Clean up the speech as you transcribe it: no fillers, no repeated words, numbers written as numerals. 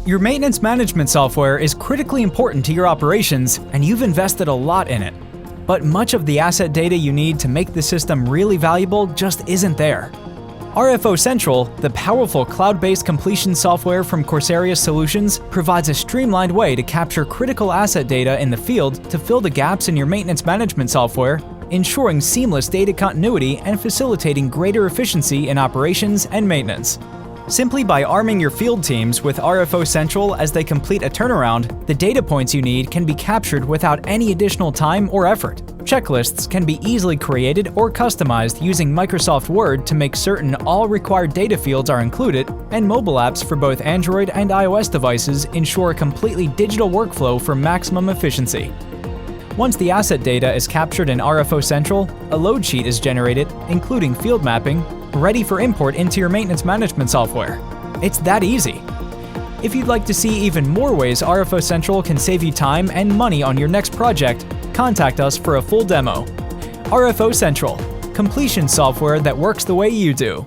Your maintenance management software is critically important to your operations, and you've invested a lot in it. But much of the asset data you need to make the system really valuable just isn't there. RFO Central, the powerful cloud-based completion software from Coursera Solutions, provides a streamlined way to capture critical asset data in the field to fill the gaps in your maintenance management software, ensuring seamless data continuity and facilitating greater efficiency in operations and maintenance. Simply by arming your field teams with RFO Central as they complete a turnaround, the data points you need can be captured without any additional time or effort. Checklists can be easily created or customized using Microsoft Word to make certain all required data fields are included, and mobile apps for both Android and iOS devices ensure a completely digital workflow for maximum efficiency. Once the asset data is captured in RFO Central, a load sheet is generated, including field mapping, ready for import into your maintenance management software. It's that easy. If you'd like to see even more ways RFO Central can save you time and money on your next project, contact us for a full demo. RFO Central, completion software that works the way you do.